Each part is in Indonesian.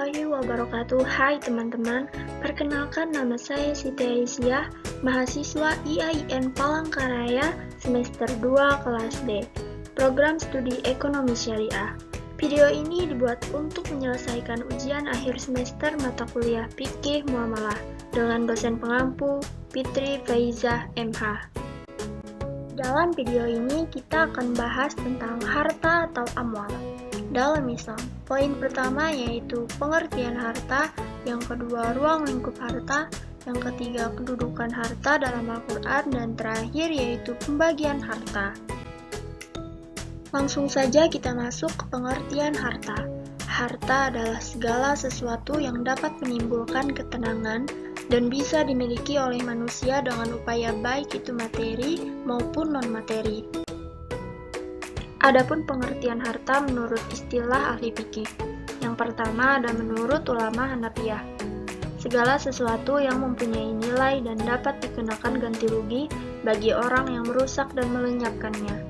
warahmatullahi wabarakatuh. Hai teman-teman, perkenalkan nama saya Siti Aisyah, mahasiswa IAIN Palangkaraya, semester 2 kelas D, program studi ekonomi syariah. Video ini dibuat untuk menyelesaikan ujian akhir semester mata kuliah Fikih Muamalah dengan dosen pengampu Fitri Faizah MH. Dalam video ini kita akan bahas tentang harta atau amwal dalam Islam. Poin pertama yaitu pengertian harta, yang kedua ruang lingkup harta, yang ketiga kedudukan harta dalam Al-Quran, dan terakhir yaitu pembagian harta. Langsung saja kita masuk ke pengertian harta. Harta adalah segala sesuatu yang dapat menimbulkan ketenangan dan bisa dimiliki oleh manusia dengan upaya baik itu materi maupun non-materi. Adapun pengertian harta menurut istilah ahli fikih. Yang pertama ada menurut ulama Hanafiyah. Segala sesuatu yang mempunyai nilai dan dapat dikenakan ganti rugi bagi orang yang merusak dan melenyapkannya.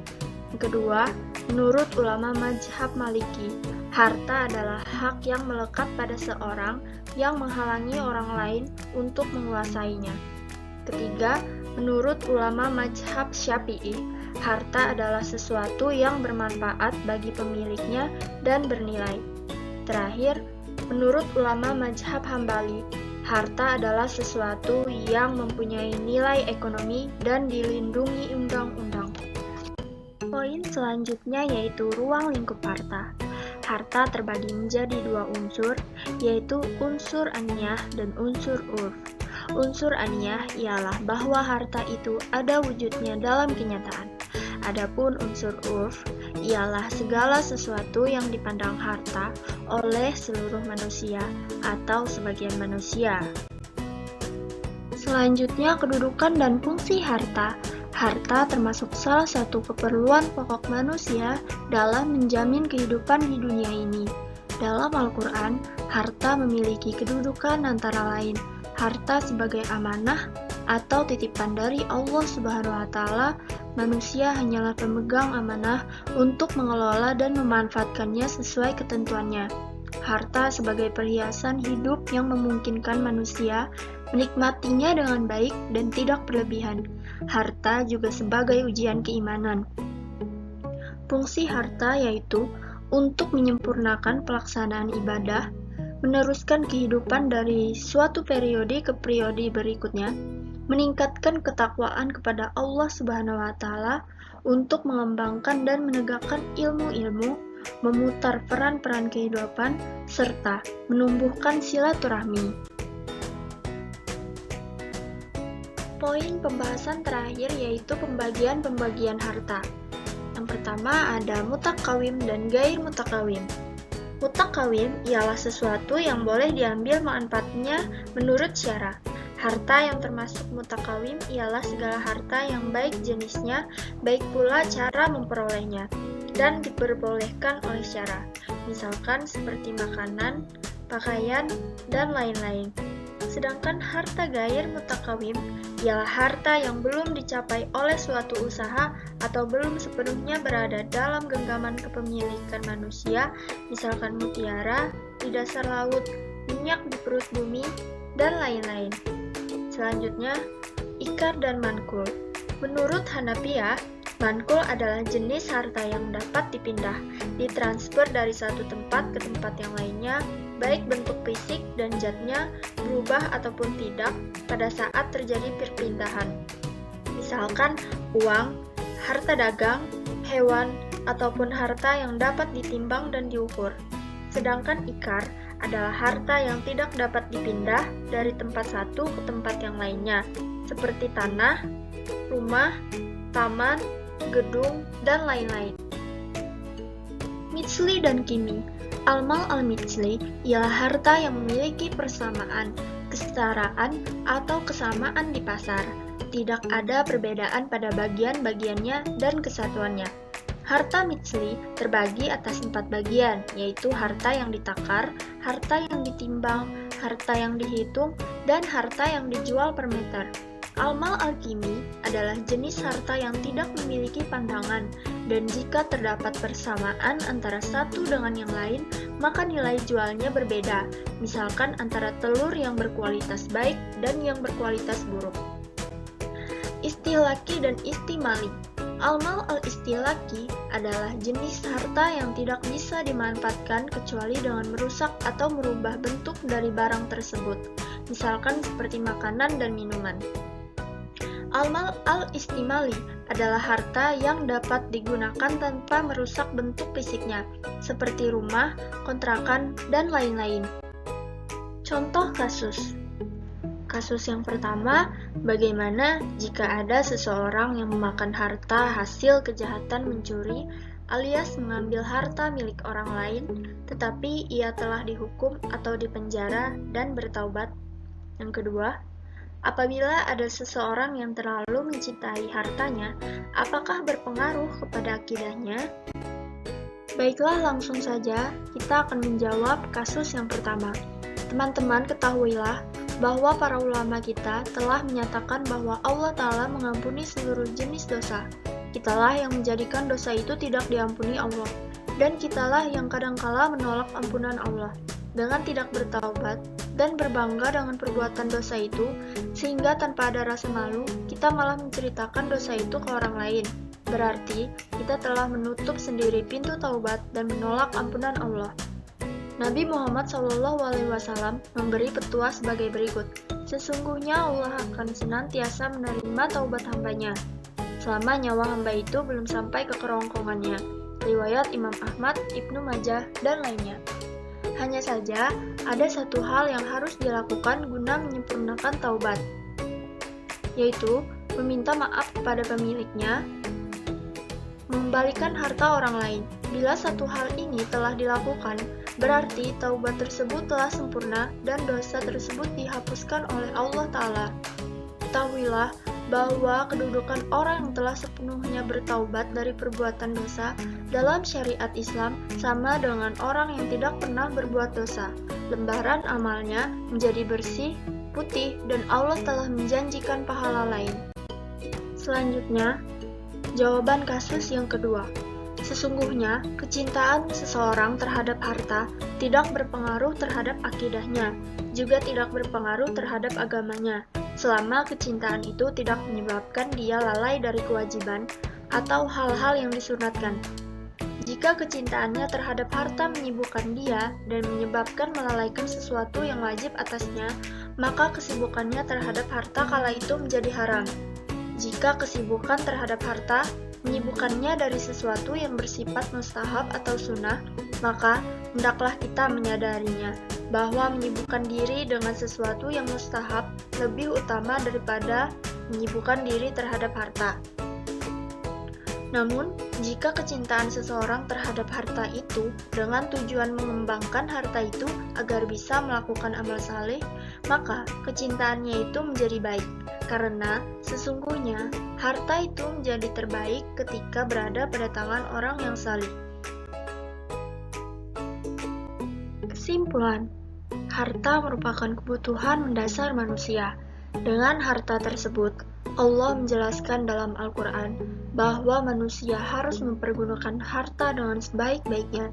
Yang kedua, menurut ulama mazhab Maliki, harta adalah hak yang melekat pada seorang yang menghalangi orang lain untuk menguasainya. Ketiga, menurut ulama mazhab Syafi'i, harta adalah sesuatu yang bermanfaat bagi pemiliknya dan bernilai. Terakhir, menurut ulama mazhab Hambali, harta adalah sesuatu yang mempunyai nilai ekonomi dan dilindungi undang-undang. Poin selanjutnya yaitu ruang lingkup harta. Harta terbagi menjadi dua unsur, yaitu unsur aniyah dan unsur urf. Unsur aniyah ialah bahwa harta itu ada wujudnya dalam kenyataan. Adapun unsur urf ialah segala sesuatu yang dipandang harta oleh seluruh manusia atau sebagian manusia. Selanjutnya, kedudukan dan fungsi harta. Harta termasuk salah satu keperluan pokok manusia dalam menjamin kehidupan di dunia ini. Dalam Al-Quran, harta memiliki kedudukan antara lain harta sebagai amanah atau titipan dari Allah Subhanahu wa Ta'ala. Manusia hanyalah pemegang amanah untuk mengelola dan memanfaatkannya sesuai ketentuannya. Harta sebagai perhiasan hidup yang memungkinkan manusia menikmatinya dengan baik dan tidak berlebihan. Harta juga sebagai ujian keimanan. Fungsi harta yaitu untuk menyempurnakan pelaksanaan ibadah, meneruskan kehidupan dari suatu periode ke periode berikutnya, meningkatkan ketakwaan kepada Allah Subhanahu wa Ta'ala untuk mengembangkan dan menegakkan ilmu-ilmu, memutar peran-peran kehidupan, serta menumbuhkan silaturahmi. Poin pembahasan terakhir yaitu pembagian harta. Yang pertama ada mutakawim dan gair mutakawim. Mutakawim ialah sesuatu yang boleh diambil manfaatnya menurut syara. Harta yang termasuk mutakawim ialah segala harta yang baik jenisnya, baik pula cara memperolehnya, dan diperbolehkan oleh syara. Misalkan seperti makanan, pakaian, dan lain-lain. Sedangkan harta gair mutakawim ialah harta yang belum dicapai oleh suatu usaha atau belum sepenuhnya berada dalam genggaman kepemilikan manusia, misalkan mutiara di dasar laut, minyak di perut bumi, dan lain-lain. Selanjutnya, ikar dan mankul. Menurut Hanafiyah, mankul adalah jenis harta yang dapat dipindah, ditransfer dari satu tempat ke tempat yang lainnya, baik bentuk fisik dan zatnya berubah ataupun tidak pada saat terjadi perpindahan. Misalkan uang, harta dagang, hewan, ataupun harta yang dapat ditimbang dan diukur. Sedangkan ikar adalah harta yang tidak dapat dipindah dari tempat satu ke tempat yang lainnya, seperti tanah, rumah, taman, gedung, dan lain-lain. Mitsli dan kimi. Al-mal al-mitsli ialah harta yang memiliki persamaan, kesetaraan, atau kesamaan di pasar. Tidak ada perbedaan pada bagian-bagiannya dan kesatuannya. Harta mitsli terbagi atas 4 bagian, yaitu harta yang ditakar, harta yang ditimbang, harta yang dihitung, dan harta yang dijual per meter. Al-mal al-kimi adalah jenis harta yang tidak memiliki pantangan, dan jika terdapat persamaan antara satu dengan yang lain, maka nilai jualnya berbeda, misalkan antara telur yang berkualitas baik dan yang berkualitas buruk. Istihlaki dan istimali. Al-mal al-istihlaki adalah jenis harta yang tidak bisa dimanfaatkan kecuali dengan merusak atau merubah bentuk dari barang tersebut, misalkan seperti makanan dan minuman. Al-mal al-istimali adalah harta yang dapat digunakan tanpa merusak bentuk fisiknya, seperti rumah, kontrakan, dan lain-lain. Contoh kasus. Kasus yang pertama, bagaimana jika ada seseorang yang memakan harta hasil kejahatan mencuri alias mengambil harta milik orang lain, tetapi ia telah dihukum atau dipenjara dan bertaubat. Yang kedua, apabila ada seseorang yang terlalu mencintai hartanya, apakah berpengaruh kepada akidahnya? Baiklah, langsung saja kita akan menjawab kasus yang pertama. Teman-teman ketahuilah bahwa para ulama kita telah menyatakan bahwa Allah Ta'ala mengampuni seluruh jenis dosa. Kitalah yang menjadikan dosa itu tidak diampuni Allah, dan kitalah yang kadangkala menolak ampunan Allah dengan tidak bertaubat dan berbangga dengan perbuatan dosa itu, sehingga tanpa ada rasa malu, kita malah menceritakan dosa itu ke orang lain. Berarti, kita telah menutup sendiri pintu taubat dan menolak ampunan Allah. Nabi Muhammad SAW memberi petua sebagai berikut. Sesungguhnya Allah akan senantiasa menerima taubat hambanya, selama nyawa hamba itu belum sampai ke kerongkongannya. Riwayat Imam Ahmad, Ibnu Majah, dan lainnya. Hanya saja, ada satu hal yang harus dilakukan guna menyempurnakan taubat, yaitu meminta maaf kepada pemiliknya, mengembalikan harta orang lain. Bila satu hal ini telah dilakukan, berarti taubat tersebut telah sempurna dan dosa tersebut dihapuskan oleh Allah Ta'ala. Ketahuilah bahwa kedudukan orang yang telah sepenuhnya bertaubat dari perbuatan dosa dalam syariat Islam sama dengan orang yang tidak pernah berbuat dosa. Lembaran amalnya menjadi bersih, putih, dan Allah telah menjanjikan pahala lain. Selanjutnya, jawaban kasus yang kedua. Sesungguhnya, kecintaan seseorang terhadap harta tidak berpengaruh terhadap akidahnya, juga tidak berpengaruh terhadap agamanya, selama kecintaan itu tidak menyebabkan dia lalai dari kewajiban atau hal-hal yang disunatkan. Jika kecintaannya terhadap harta menyibukkan dia dan menyebabkan melalaikan sesuatu yang wajib atasnya, maka kesibukannya terhadap harta kala itu menjadi haram. Jika kesibukan terhadap harta menyibukkannya dari sesuatu yang bersifat mustahab atau sunnah, maka hendaklah kita menyadarinya bahwa menyibukkan diri dengan sesuatu yang mustahab lebih utama daripada menyibukkan diri terhadap harta. Namun, jika kecintaan seseorang terhadap harta itu dengan tujuan mengembangkan harta itu agar bisa melakukan amal saleh, maka kecintaannya itu menjadi baik, karena sesungguhnya harta itu menjadi terbaik ketika berada pada tangan orang yang saleh. Kesimpulan, harta merupakan kebutuhan mendasar manusia. Dengan harta tersebut, Allah menjelaskan dalam Al-Quran bahwa manusia harus mempergunakan harta dengan sebaik-baiknya.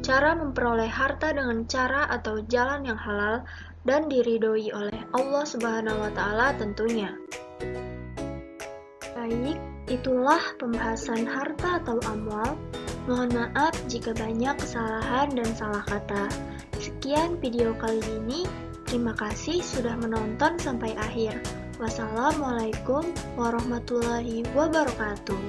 Cara memperoleh harta dengan cara atau jalan yang halal dan diridhoi oleh Allah Subhanahu wa Ta'ala tentunya. Baik, itulah pembahasan harta atau amwal. Mohon maaf jika banyak kesalahan dan salah kata. Sekian video kali ini. Terima kasih sudah menonton sampai akhir. Wassalamualaikum warahmatullahi wabarakatuh.